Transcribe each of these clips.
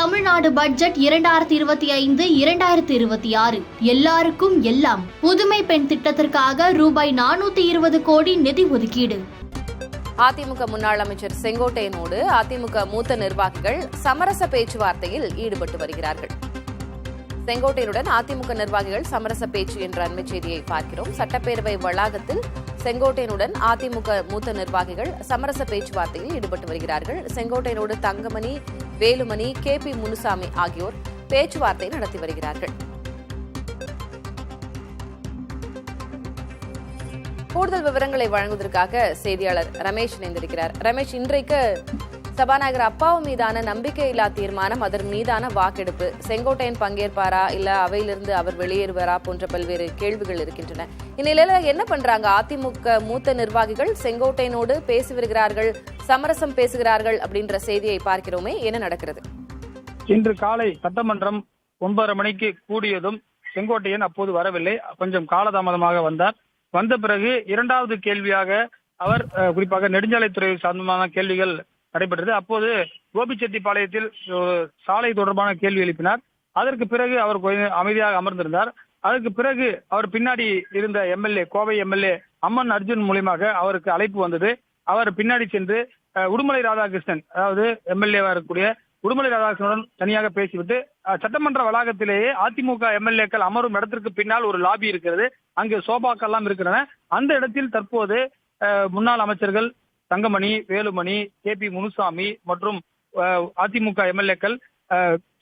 Tamil Nadu budget 2025-2026 எல்லாருக்கும் எல்லாம் புதுமை பெண் திட்டத்திற்காக ரூபாய் 420 கோடி நிதி ஒதுக்கீடு. அதிமுக முன்னாள் அமைச்சர் செங்கோட்டையனோடு அதிமுக மூத்த நிர்வாகிகள் சமரச பேச்சுவார்த்தையில் ஈடுபட்டு வருகிறார்கள். செங்கோட்டையனுடன் அதிமுக நிர்வாகிகள் சமரச பேச்சு என்ற அண்மை செய்தியை பார்க்கிறோம். சட்டப்பேரவை வளாகத்தில் செங்கோட்டையனுடன் அதிமுக மூத்த நிர்வாகிகள் சமரச பேச்சுவார்த்தையில் ஈடுபட்டு வருகிறார்கள். செங்கோட்டையனோடு தங்கமணி, வேலுமணி, KP முனுசாமி ஆகியோர் பேச்சுவார்த்தை நடத்தி வருகிறார்கள். கூடுதல் விவரங்களை வழங்குவதற்காக செய்தியாளர் ரமேஷ் இணைந்திருக்கிறார். ரமேஷ், இன்றைக்கு சபாநாயகர் அப்பாவு மீதான நம்பிக்கையில்லா தீர்மானம், அதன் மீதான வாக்கெடுப்பு, செங்கோட்டையன் பங்கேற்பாரா இல்ல அவையிலிருந்து அவர் வெளியேறுவாரா போன்ற பல்வேறு கேள்விகள் இருக்கின்றன. இந்நிலையில என்ன பண்றாங்க அதிமுக மூத்த நிர்வாகிகள்? செங்கோட்டையனோடு பேசி வருகிறார்கள், சமரசம் பேசுகிறார்கள் அப்படின்ற செய்தியை பார்க்கிறோமே, என்ன நடக்கிறது? இன்று காலை சட்டமன்றம் 9:30 மணிக்கு கூடியதும் செங்கோட்டையன் அப்போது வரவில்லை. கொஞ்சம் காலதாமதமாக வந்தார். வந்த பிறகு இரண்டாவது கேள்வியாக அவர் குறிப்பாக நெடுஞ்சாலைத்துறை சார்ந்தமான கேள்விகள் நடைபெற்றது. அப்போது கோபிச்செட்டிப்பாளையத்தில் சாலை தொடர்பான கேள்வி எழுப்பினார். அதற்கு பிறகு அவர் அமைதியாக அமர்ந்திருந்தார். அதற்கு பிறகு அவர் பின்னாடி இருந்த MLA, கோவை MLA அம்மன் அர்ஜுன் மூலியமாக அவருக்கு அழைப்பு வந்தது. அவர் பின்னாடி சென்று உடுமலை ராதாகிருஷ்ணன், அதாவது MLA இருக்கக்கூடிய உடுமலை ராதாகிருஷ்ணனுடன் தனியாக பேசிவிட்டு சட்டமன்ற வளாகத்திலேயே அதிமுக MLA-க்கள் அமரும் இடத்திற்கு பின்னால் ஒரு லாபி இருக்கிறது. அங்கே சோபாக்கள் எல்லாம் இருக்கின்றன. அந்த இடத்தில் தற்போது முன்னாள் அமைச்சர்கள் தங்கமணி, வேலுமணி, KP முனுசாமி மற்றும் அதிமுக MLA-க்கள்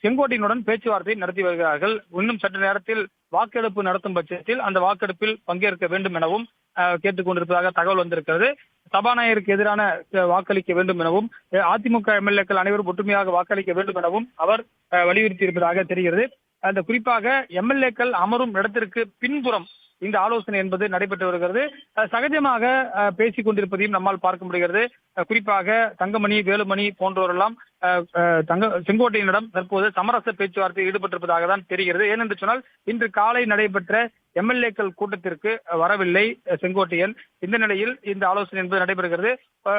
செங்கோட்டையனுடன் பேச்சுவார்த்தை நடத்தி வருகிறார்கள். இன்னும் சற்று நேரத்தில் வாக்கெடுப்பு நடத்தும் பட்சத்தில் அந்த வாக்கெடுப்பில் பங்கேற்க வேண்டும் எனவும் கேட்டுக் கொண்டிருப்பதாக தகவல் வந்திருக்கிறது. சபாநாயகருக்கு எதிரான வாக்களிக்க வேண்டும் எனவும் அதிமுக MLA-க்கள் அனைவரும் ஒற்றுமையாக வாக்களிக்க வேண்டும் எனவும் அவர் வலியுறுத்தி இருப்பதாக தெரிகிறது. அந்த குறிப்பாக MLA-க்கள் அமரும் இடத்திற்கு பின்புறம் இந்த ஆலோசனை என்பது நடைபெற்று வருகிறது. சகஜமாக பேசிக் கொண்டிருப்பதையும் நம்மால் பார்க்க முடிகிறது. குறிப்பாக தங்கமணி, வேலுமணி போன்றோரெல்லாம் செங்கோட்டையனிடம் தற்போது சமரச பேச்சுவார்த்தையில் ஈடுபட்டிருப்பதாக தான் தெரிகிறது. ஏனென்று சொன்னால் இன்று காலை நடைபெற்ற MLA-க்கள் கூட்டத்திற்கு வரவில்லை செங்கோட்டையன். இந்த நிலையில் இந்த ஆலோசனை என்பது நடைபெறுகிறது.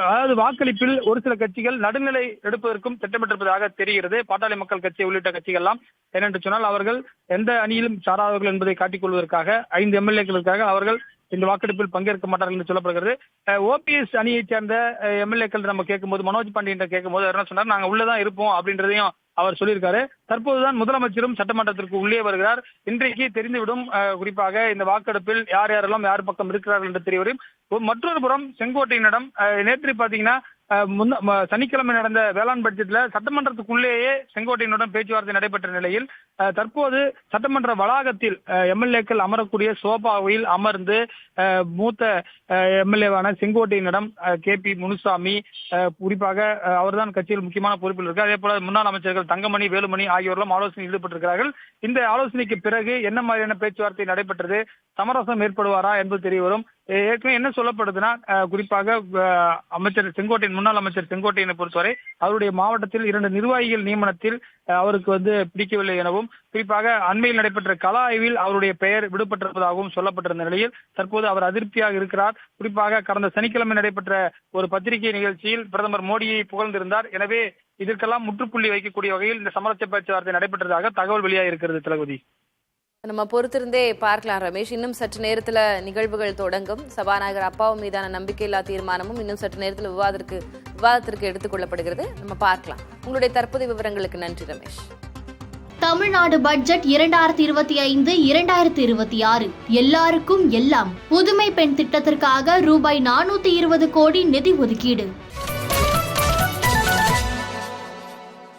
அதாவது வாக்களிப்பில் ஒரு சில கட்சிகள் நடுநிலை எடுப்பதற்கும் திட்டமிட்டிருப்பதாக தெரிகிறது. பாட்டாளி மக்கள் கட்சி உள்ளிட்ட கட்சிகள் எல்லாம். ஏனென்று சொன்னால் அவர்கள் எந்த அணியிலும் சாராதவர்கள் என்பதை காட்டிக் கொள்வதற்காக 5 MLA-க்களுக்காக அவர்கள் இந்த வாக்கெடுப்பில் பங்கேற்க மாட்டார்கள் என்று சொல்லப்படுகிறது. OPS அணியைச் சேர்ந்த MLA-க்கள் நம்ம கேட்கும்போது, மனோஜ் பாண்டியன் கேட்கும்போது என்ன சொன்னார், நாங்க உள்ளதான் இருப்போம் அப்படின்றதையும் அவர் சொல்லியிருக்காரு. தற்போதுதான் முதலமைச்சரும் சட்டமன்றத்திற்கு உள்ளே வருகிறார். இன்றைக்கு தெரிந்துவிடும் குறிப்பாக இந்த வாக்கெடுப்பில் யார் யாரெல்லாம் யார் பக்கம் இருக்கிறார்கள் என்று தெரியவரும். மற்றொரு புறம் செங்கோட்டையனிடம் நேற்று பாத்தீங்கன்னா சனிக்கிழமை நடந்த வேளாண் பட்ஜெட்ல சட்டமன்றத்துக்குள்ளேயே செங்கோட்டையனுடன் பேச்சுவார்த்தை நடைபெற்ற நிலையில் தற்போது சட்டமன்ற வளாகத்தில் MLA-க்கள் அமரக்கூடிய சோபாவில் அமர்ந்து மூத்த MLA-வான செங்கோட்டையனிடம் KP முனுசாமி, குறிப்பாக அவர்தான் கட்சியில் முக்கியமான பொறுப்பில் இருக்கு. அதே போல முன்னாள் அமைச்சர்கள் தங்கமணி, வேலுமணி ஆகியோரெல்லாம் ஆலோசனை ஈடுபட்டிருக்கிறார்கள். இந்த ஆலோசனைக்கு பிறகு என்ன மாதிரியான பேச்சுவார்த்தை நடைபெற்றது, சமரசம் ஏற்படுவாரா என்பது தெரிய வரும். ஏற்கனவே என்ன சொல்லப்படுதுன்னா, குறிப்பாக அமைச்சர் செங்கோட்டையன், முன்னாள் அமைச்சர் செங்கோட்டையனை பொறுத்தவரை அவருடைய மாவட்டத்தில் 2 நிர்வாகிகள் நியமனத்தில் அவருக்கு பிடிக்கவில்லை எனவும், குறிப்பாக அண்மையில் நடைபெற்ற கள ஆய்வில் அவருடைய பெயர் விடுபட்டிருப்பதாகவும் சொல்லப்பட்டிருந்த நிலையில் தற்போது அவர் அதிருப்தியாக இருக்கிறார். குறிப்பாக கடந்த சனிக்கிழமை நடைபெற்ற ஒரு பத்திரிகை நிகழ்ச்சியில் பிரதமர் மோடியை புகழ்ந்திருந்தார். எனவே இதற்கெல்லாம் முற்றுப்புள்ளி வைக்கக்கூடிய வகையில் இந்த சமரச பேச்சுவார்த்தை நடைபெற்றதாக தகவல் வெளியாக இருக்கிறது. தளபதி, நம்ம பொறுத்திருந்தே பார்க்கலாம் ரமேஷ். இன்னும் சற்று நேரத்துல நிகழ்வுகள் தொடங்கும். சபாநாயகர் அப்பாவு மீதான நம்பிக்கையில்லா தீர்மானமும் இன்னும் சற்று நேரத்தில் விவாதத்திற்கு எடுத்துக் கொள்ளப்படுகிறது. நம்ம பார்க்கலாம். உங்களுடைய தற்போதைய விவரங்களுக்கு நன்றி ரமேஷ். தமிழ்நாடு பட்ஜெட் 2025-2026 எல்லாருக்கும் எல்லாம் புதுமை பெண் திட்டத்திற்காக ரூபாய் 420 கோடி நிதி ஒதுக்கீடு.